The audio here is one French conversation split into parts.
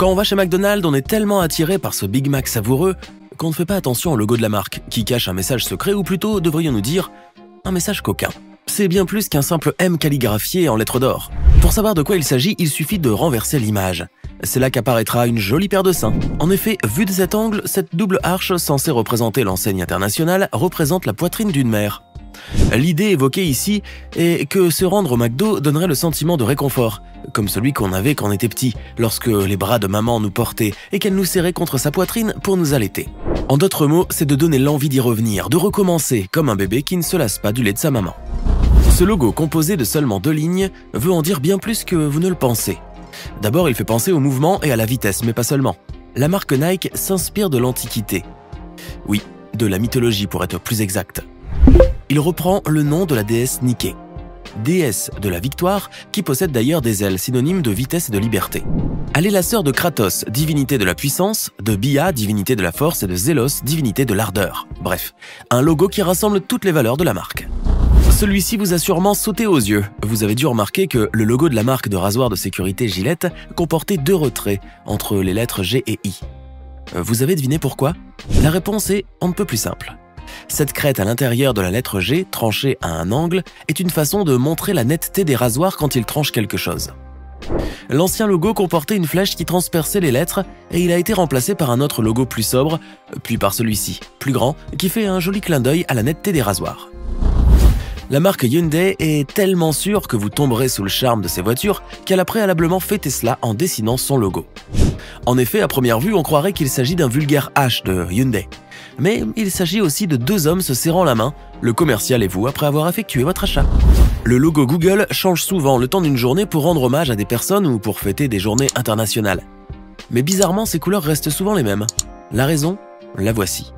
Quand on va chez McDonald's, on est tellement attiré par ce Big Mac savoureux qu'on ne fait pas attention au logo de la marque, qui cache un message secret ou plutôt, devrions-nous dire, un message coquin. C'est bien plus qu'un simple M calligraphié en lettres d'or. Pour savoir de quoi il s'agit, il suffit de renverser l'image. C'est là qu'apparaîtra une jolie paire de seins. En effet, vue de cet angle, cette double arche censée représenter l'enseigne internationale représente la poitrine d'une mère. L'idée évoquée ici est que se rendre au McDo donnerait le sentiment de réconfort, comme celui qu'on avait quand on était petit, lorsque les bras de maman nous portaient et qu'elle nous serrait contre sa poitrine pour nous allaiter. En d'autres mots, c'est de donner l'envie d'y revenir, de recommencer, comme un bébé qui ne se lasse pas du lait de sa maman. Ce logo, composé de seulement 2 lignes, veut en dire bien plus que vous ne le pensez. D'abord, il fait penser au mouvement et à la vitesse, mais pas seulement. La marque Nike s'inspire de l'Antiquité. Oui, de la mythologie pour être plus exact. Il reprend le nom de la déesse Nike, déesse de la victoire qui possède d'ailleurs des ailes synonymes de vitesse et de liberté. Elle est la sœur de Kratos, divinité de la puissance, de Bia, divinité de la force et de Zélos, divinité de l'ardeur. Bref, un logo qui rassemble toutes les valeurs de la marque. Celui-ci vous a sûrement sauté aux yeux. Vous avez dû remarquer que le logo de la marque de rasoir de sécurité Gillette comportait 2 retraits entre les lettres G et I. Vous avez deviné pourquoi? La réponse est on ne peut plus simple. Cette crête à l'intérieur de la lettre G, tranchée à un angle, est une façon de montrer la netteté des rasoirs quand ils tranchent quelque chose. L'ancien logo comportait une flèche qui transperçait les lettres et il a été remplacé par un autre logo plus sobre, puis par celui-ci, plus grand, qui fait un joli clin d'œil à la netteté des rasoirs. La marque Hyundai est tellement sûre que vous tomberez sous le charme de ses voitures qu'elle a préalablement fait Tesla en dessinant son logo. En effet, à première vue, on croirait qu'il s'agit d'un vulgaire H de Hyundai. Mais il s'agit aussi de 2 hommes se serrant la main, le commercial et vous, après avoir effectué votre achat. Le logo Google change souvent le temps d'une journée pour rendre hommage à des personnes ou pour fêter des journées internationales. Mais bizarrement, ces couleurs restent souvent les mêmes. La raison? La voici.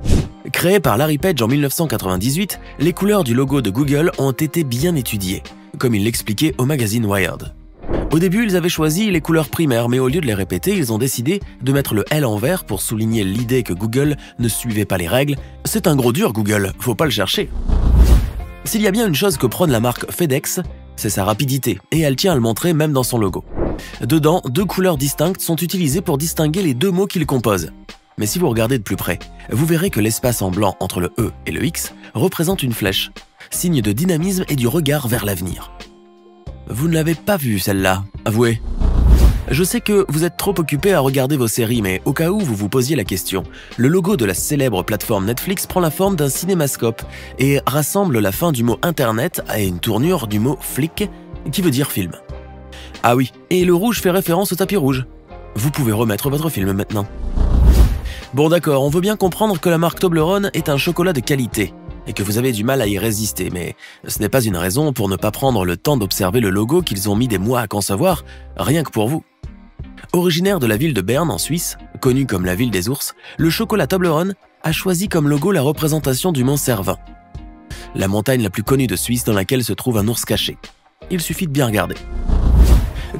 Créées par Larry Page en 1998, les couleurs du logo de Google ont été bien étudiées, comme il l'expliquait au magazine Wired. Au début, ils avaient choisi les couleurs primaires, mais au lieu de les répéter, ils ont décidé de mettre le L en vert pour souligner l'idée que Google ne suivait pas les règles. C'est un gros dur, Google, faut pas le chercher. S'il y a bien une chose que prône la marque FedEx, c'est sa rapidité, et elle tient à le montrer même dans son logo. Dedans, 2 couleurs distinctes sont utilisées pour distinguer les 2 mots qu'ils composent. Mais si vous regardez de plus près, vous verrez que l'espace en blanc entre le E et le X représente une flèche, signe de dynamisme et du regard vers l'avenir. Vous ne l'avez pas vue celle-là, avouez. Je sais que vous êtes trop occupé à regarder vos séries, mais au cas où vous vous posiez la question, le logo de la célèbre plateforme Netflix prend la forme d'un cinémascope et rassemble la fin du mot Internet à une tournure du mot flic, qui veut dire film. Ah oui, et le rouge fait référence au tapis rouge. Vous pouvez remettre votre film maintenant. Bon d'accord, on veut bien comprendre que la marque Toblerone est un chocolat de qualité et que vous avez du mal à y résister, mais ce n'est pas une raison pour ne pas prendre le temps d'observer le logo qu'ils ont mis des mois à concevoir, rien que pour vous. Originaire de la ville de Berne en Suisse, connue comme la ville des ours, le chocolat Toblerone a choisi comme logo la représentation du mont Cervin, la montagne la plus connue de Suisse dans laquelle se trouve un ours caché. Il suffit de bien regarder.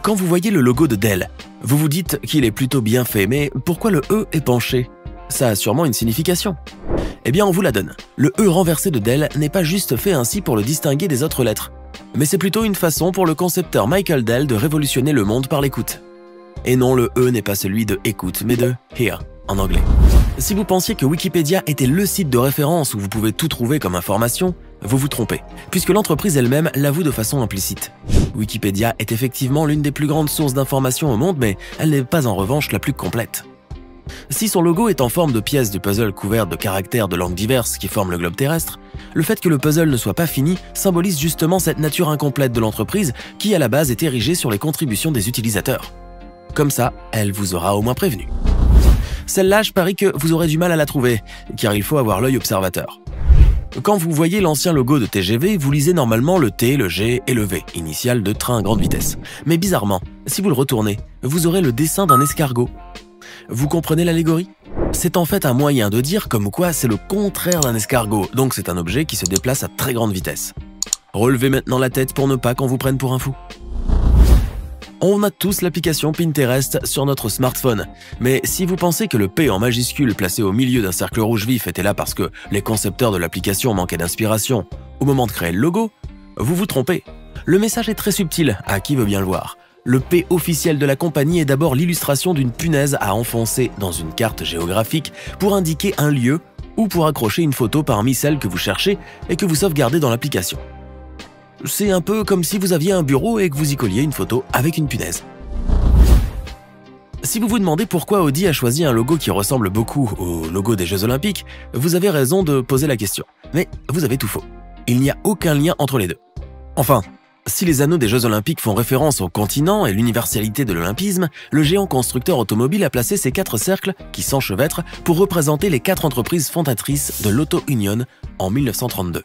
Quand vous voyez le logo de Dell, vous vous dites qu'il est plutôt bien fait, mais pourquoi le E est penché? Ça a sûrement une signification. Eh bien, on vous la donne. Le E renversé de Dell n'est pas juste fait ainsi pour le distinguer des autres lettres, mais c'est plutôt une façon pour le concepteur Michael Dell de révolutionner le monde par l'écoute. Et non, le E n'est pas celui de écoute, mais de hear en anglais. Si vous pensiez que Wikipédia était le site de référence où vous pouvez tout trouver comme information, vous vous trompez, puisque l'entreprise elle-même l'avoue de façon implicite. Wikipédia est effectivement l'une des plus grandes sources d'informations au monde, mais elle n'est pas en revanche la plus complète. Si son logo est en forme de pièce du puzzle couverte de caractères de langues diverses qui forment le globe terrestre, le fait que le puzzle ne soit pas fini symbolise justement cette nature incomplète de l'entreprise qui à la base est érigée sur les contributions des utilisateurs. Comme ça, elle vous aura au moins prévenu. Celle-là, je parie que vous aurez du mal à la trouver, car il faut avoir l'œil observateur. Quand vous voyez l'ancien logo de TGV, vous lisez normalement le T, le G et le V, initiales de train à grande vitesse. Mais bizarrement, si vous le retournez, vous aurez le dessin d'un escargot. Vous comprenez l'allégorie? C'est en fait un moyen de dire comme quoi c'est le contraire d'un escargot, donc c'est un objet qui se déplace à très grande vitesse. Relevez maintenant la tête pour ne pas qu'on vous prenne pour un fou. On a tous l'application Pinterest sur notre smartphone, mais si vous pensez que le P en majuscule placé au milieu d'un cercle rouge vif était là parce que les concepteurs de l'application manquaient d'inspiration au moment de créer le logo, vous vous trompez. Le message est très subtil, à qui veut bien le voir. Le P officiel de la compagnie est d'abord l'illustration d'une punaise à enfoncer dans une carte géographique pour indiquer un lieu ou pour accrocher une photo parmi celles que vous cherchez et que vous sauvegardez dans l'application. C'est un peu comme si vous aviez un bureau et que vous y colliez une photo avec une punaise. Si vous vous demandez pourquoi Audi a choisi un logo qui ressemble beaucoup au logo des Jeux Olympiques, vous avez raison de poser la question. Mais vous avez tout faux. Il n'y a aucun lien entre les deux. Enfin, si les anneaux des Jeux Olympiques font référence au continent et l'universalité de l'olympisme, le géant constructeur automobile a placé ces 4 cercles qui s'enchevêtrent pour représenter les 4 entreprises fondatrices de l'Auto Union en 1932.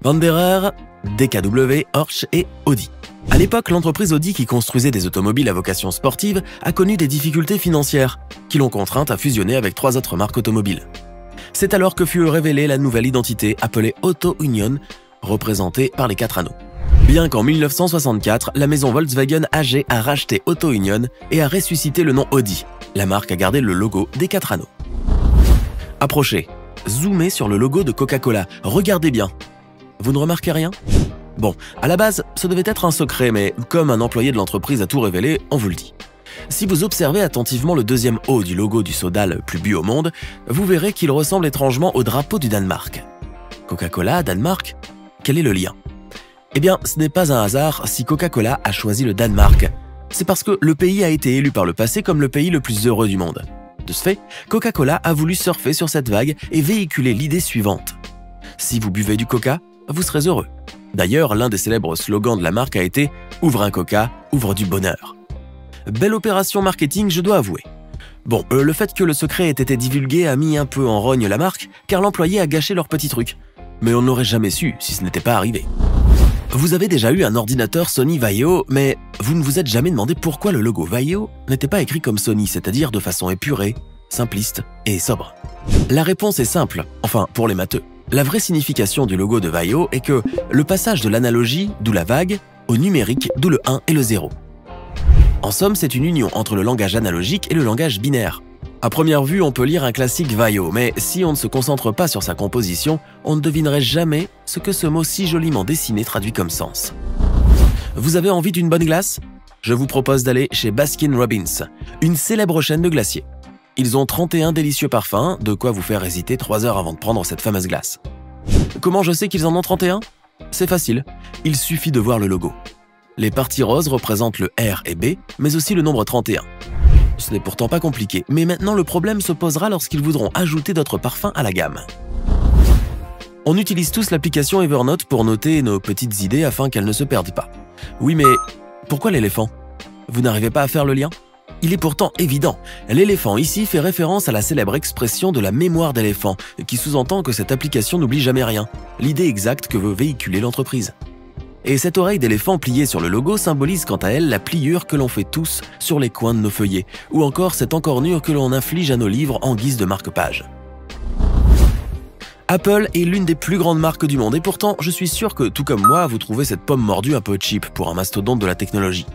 Wanderer, DKW, Porsche et Audi. À l'époque, l'entreprise Audi, qui construisait des automobiles à vocation sportive, a connu des difficultés financières qui l'ont contrainte à fusionner avec 3 autres marques automobiles. C'est alors que fut révélée la nouvelle identité appelée Auto Union, représentée par les 4 anneaux. Bien qu'en 1964, la maison Volkswagen AG a racheté Auto Union et a ressuscité le nom Audi. La marque a gardé le logo des 4 anneaux. Approchez, zoomez sur le logo de Coca-Cola, regardez bien. Vous ne remarquez rien ? Bon, à la base, ce devait être un secret, mais comme un employé de l'entreprise a tout révélé, on vous le dit. Si vous observez attentivement le deuxième O du logo du soda le plus bu au monde, vous verrez qu'il ressemble étrangement au drapeau du Danemark. Coca-Cola, Danemark, quel est le lien ? Eh bien, ce n'est pas un hasard si Coca-Cola a choisi le Danemark. C'est parce que le pays a été élu par le passé comme le pays le plus heureux du monde. De ce fait, Coca-Cola a voulu surfer sur cette vague et véhiculer l'idée suivante. Si vous buvez du Coca, vous serez heureux. D'ailleurs, l'un des célèbres slogans de la marque a été « Ouvre un Coca, ouvre du bonheur ». Belle opération marketing, je dois avouer. Bon, le fait que le secret ait été divulgué a mis un peu en rogne la marque, car l'employé a gâché leur petit truc. Mais on n'aurait jamais su si ce n'était pas arrivé. Vous avez déjà eu un ordinateur Sony Vaio, mais vous ne vous êtes jamais demandé pourquoi le logo Vaio n'était pas écrit comme Sony, c'est-à-dire de façon épurée, simpliste et sobre. La réponse est simple, enfin pour les matheux. La vraie signification du logo de Vaio est que le passage de l'analogie, d'où la vague, au numérique, d'où le 1 et le 0. En somme, c'est une union entre le langage analogique et le langage binaire. À première vue, on peut lire un classique Vaio, mais si on ne se concentre pas sur sa composition, on ne devinerait jamais ce que ce mot si joliment dessiné traduit comme sens. Vous avez envie d'une bonne glace ? Je vous propose d'aller chez Baskin-Robbins, une célèbre chaîne de glaciers. Ils ont 31 délicieux parfums, de quoi vous faire hésiter 3 heures avant de prendre cette fameuse glace. Comment je sais qu'ils en ont 31 ? C'est facile, il suffit de voir le logo. Les parties roses représentent le R et B, mais aussi le nombre 31. Ce n'est pourtant pas compliqué, mais maintenant le problème se posera lorsqu'ils voudront ajouter d'autres parfums à la gamme. On utilise tous l'application Evernote pour noter nos petites idées afin qu'elles ne se perdent pas. Oui, mais pourquoi l'éléphant ? Vous n'arrivez pas à faire le lien ? Il est pourtant évident, l'éléphant ici fait référence à la célèbre expression de la mémoire d'éléphant, qui sous-entend que cette application n'oublie jamais rien, l'idée exacte que veut véhiculer l'entreprise. Et cette oreille d'éléphant pliée sur le logo symbolise quant à elle la pliure que l'on fait tous sur les coins de nos feuillets, ou encore cette encornure que l'on inflige à nos livres en guise de marque-page. Apple est l'une des plus grandes marques du monde, et pourtant je suis sûr que, tout comme moi, vous trouvez cette pomme mordue un peu cheap pour un mastodonte de la technologie.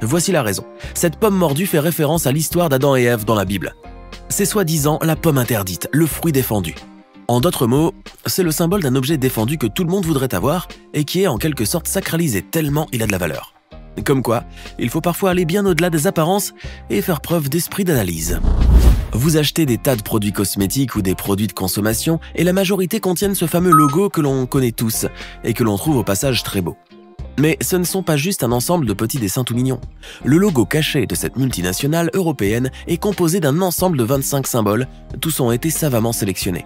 Voici la raison. Cette pomme mordue fait référence à l'histoire d'Adam et Ève dans la Bible. C'est soi-disant la pomme interdite, le fruit défendu. En d'autres mots, c'est le symbole d'un objet défendu que tout le monde voudrait avoir et qui est en quelque sorte sacralisé tellement il a de la valeur. Comme quoi, il faut parfois aller bien au-delà des apparences et faire preuve d'esprit d'analyse. Vous achetez des tas de produits cosmétiques ou des produits de consommation et la majorité contiennent ce fameux logo que l'on connaît tous et que l'on trouve au passage très beau. Mais ce ne sont pas juste un ensemble de petits dessins tout mignons. Le logo caché de cette multinationale européenne est composé d'un ensemble de 25 symboles, tous ont été savamment sélectionnés.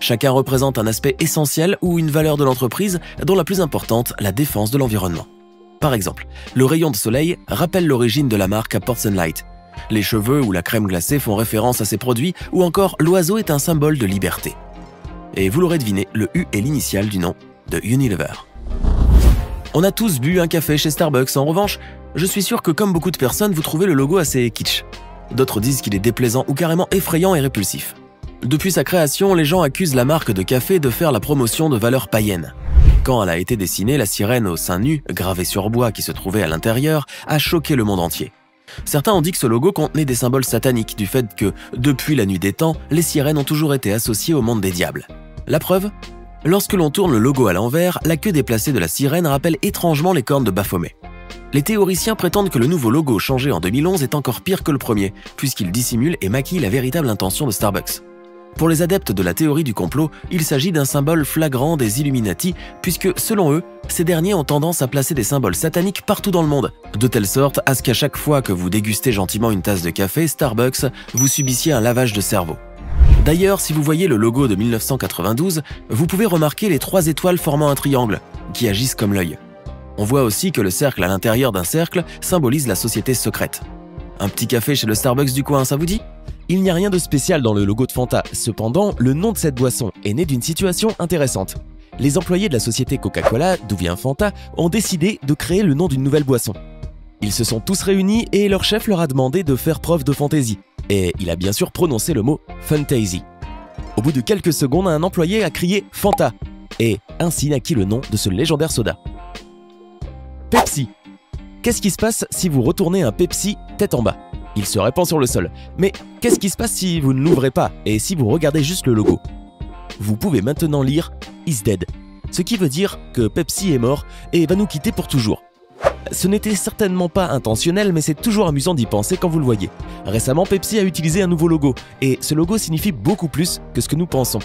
Chacun représente un aspect essentiel ou une valeur de l'entreprise, dont la plus importante, la défense de l'environnement. Par exemple, le rayon de soleil rappelle l'origine de la marque Ports & Light. Les cheveux ou la crème glacée font référence à ces produits, ou encore l'oiseau est un symbole de liberté. Et vous l'aurez deviné, le U est l'initiale du nom de Unilever. On a tous bu un café chez Starbucks, en revanche, je suis sûr que comme beaucoup de personnes, vous trouvez le logo assez kitsch. D'autres disent qu'il est déplaisant ou carrément effrayant et répulsif. Depuis sa création, les gens accusent la marque de café de faire la promotion de valeurs païennes. Quand elle a été dessinée, la sirène au sein nu, gravée sur bois qui se trouvait à l'intérieur, a choqué le monde entier. Certains ont dit que ce logo contenait des symboles sataniques du fait que, depuis la nuit des temps, les sirènes ont toujours été associées au monde des diables. La preuve ? Lorsque l'on tourne le logo à l'envers, la queue déplacée de la sirène rappelle étrangement les cornes de Baphomet. Les théoriciens prétendent que le nouveau logo changé en 2011 est encore pire que le premier, puisqu'il dissimule et maquille la véritable intention de Starbucks. Pour les adeptes de la théorie du complot, il s'agit d'un symbole flagrant des Illuminati, puisque, selon eux, ces derniers ont tendance à placer des symboles sataniques partout dans le monde, de telle sorte à ce qu'à chaque fois que vous dégustez gentiment une tasse de café Starbucks, vous subissiez un lavage de cerveau. D'ailleurs, si vous voyez le logo de 1992, vous pouvez remarquer les 3 étoiles formant un triangle, qui agissent comme l'œil. On voit aussi que le cercle à l'intérieur d'un cercle symbolise la société secrète. Un petit café chez le Starbucks du coin, ça vous dit ? Il n'y a rien de spécial dans le logo de Fanta, cependant, le nom de cette boisson est né d'une situation intéressante. Les employés de la société Coca-Cola, d'où vient Fanta, ont décidé de créer le nom d'une nouvelle boisson. Ils se sont tous réunis et leur chef leur a demandé de faire preuve de fantaisie. Et il a bien sûr prononcé le mot « Fantasy ». Au bout de quelques secondes, un employé a crié « Fanta » et ainsi naquit le nom de ce légendaire soda. Pepsi. Qu'est-ce qui se passe si vous retournez un Pepsi tête en bas? Il se répand sur le sol. Mais qu'est-ce qui se passe si vous ne l'ouvrez pas et si vous regardez juste le logo? Vous pouvez maintenant lire « is dead », ce qui veut dire que Pepsi est mort et va nous quitter pour toujours. Ce n'était certainement pas intentionnel, mais c'est toujours amusant d'y penser quand vous le voyez. Récemment, Pepsi a utilisé un nouveau logo, et ce logo signifie beaucoup plus que ce que nous pensons.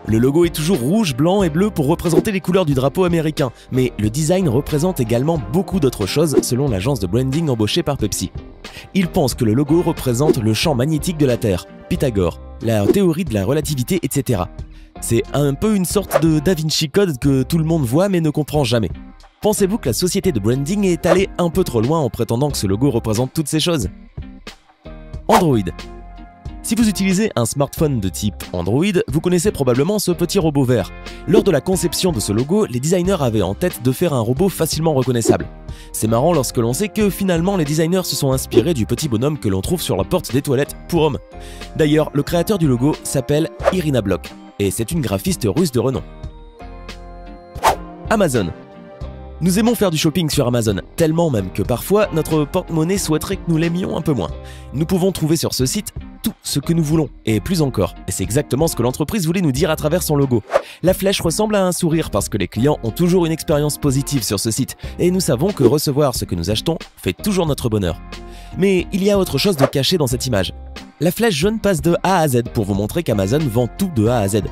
Le logo est toujours rouge, blanc et bleu pour représenter les couleurs du drapeau américain, mais le design représente également beaucoup d'autres choses selon l'agence de branding embauchée par Pepsi. Ils pensent que le logo représente le champ magnétique de la Terre, Pythagore, la théorie de la relativité, etc. C'est un peu une sorte de Da Vinci Code que tout le monde voit mais ne comprend jamais. Pensez-vous que la société de branding est allée un peu trop loin en prétendant que ce logo représente toutes ces choses? Android. Si vous utilisez un smartphone de type Android, vous connaissez probablement ce petit robot vert. Lors de la conception de ce logo, les designers avaient en tête de faire un robot facilement reconnaissable. C'est marrant lorsque l'on sait que finalement les designers se sont inspirés du petit bonhomme que l'on trouve sur la porte des toilettes pour hommes. D'ailleurs, le créateur du logo s'appelle Irina Block, et c'est une graphiste russe de renom. Amazon. Nous aimons faire du shopping sur Amazon, tellement même que parfois notre porte-monnaie souhaiterait que nous l'aimions un peu moins. Nous pouvons trouver sur ce site tout ce que nous voulons, et plus encore. Et c'est exactement ce que l'entreprise voulait nous dire à travers son logo. La flèche ressemble à un sourire parce que les clients ont toujours une expérience positive sur ce site, et nous savons que recevoir ce que nous achetons fait toujours notre bonheur. Mais il y a autre chose de caché dans cette image. La flèche jaune passe de A à Z pour vous montrer qu'Amazon vend tout de A à Z.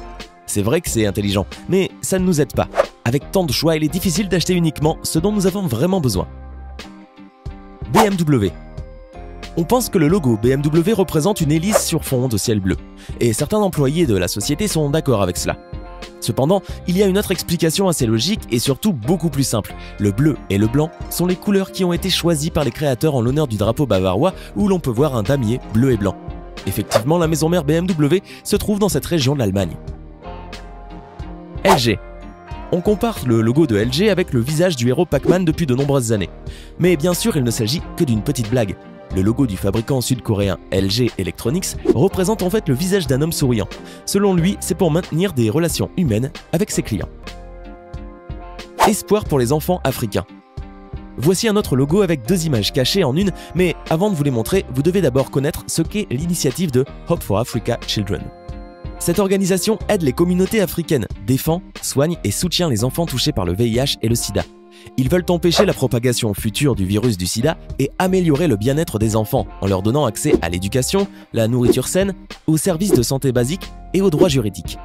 C'est vrai que c'est intelligent, mais ça ne nous aide pas. Avec tant de choix, il est difficile d'acheter uniquement ce dont nous avons vraiment besoin. BMW. On pense que le logo BMW représente une hélice sur fond de ciel bleu, et certains employés de la société sont d'accord avec cela. Cependant, il y a une autre explication assez logique et surtout beaucoup plus simple. Le bleu et le blanc sont les couleurs qui ont été choisies par les créateurs en l'honneur du drapeau bavarois où l'on peut voir un damier bleu et blanc. Effectivement, la maison mère BMW se trouve dans cette région de l'Allemagne. LG. On compare le logo de LG avec le visage du héros Pac-Man depuis de nombreuses années. Mais bien sûr, il ne s'agit que d'une petite blague. Le logo du fabricant sud-coréen LG Electronics représente en fait le visage d'un homme souriant. Selon lui, c'est pour maintenir des relations humaines avec ses clients. Espoir pour les enfants africains. Voici un autre logo avec 2 images cachées en une, mais avant de vous les montrer, vous devez d'abord connaître ce qu'est l'initiative de Hope for Africa Children. Cette organisation aide les communautés africaines, défend, soigne et soutient les enfants touchés par le VIH et le sida. Ils veulent empêcher la propagation future du virus du sida et améliorer le bien-être des enfants en leur donnant accès à l'éducation, la nourriture saine, aux services de santé basiques et aux droits juridiques.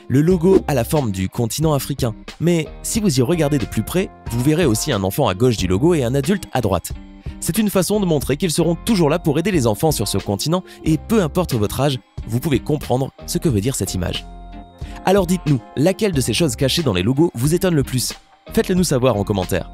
Le logo a la forme du continent africain, mais si vous y regardez de plus près, vous verrez aussi un enfant à gauche du logo et un adulte à droite. C'est une façon de montrer qu'ils seront toujours là pour aider les enfants sur ce continent et peu importe votre âge, vous pouvez comprendre ce que veut dire cette image. Alors dites-nous, laquelle de ces choses cachées dans les logos vous étonne le plus? Faites-le nous savoir en commentaire.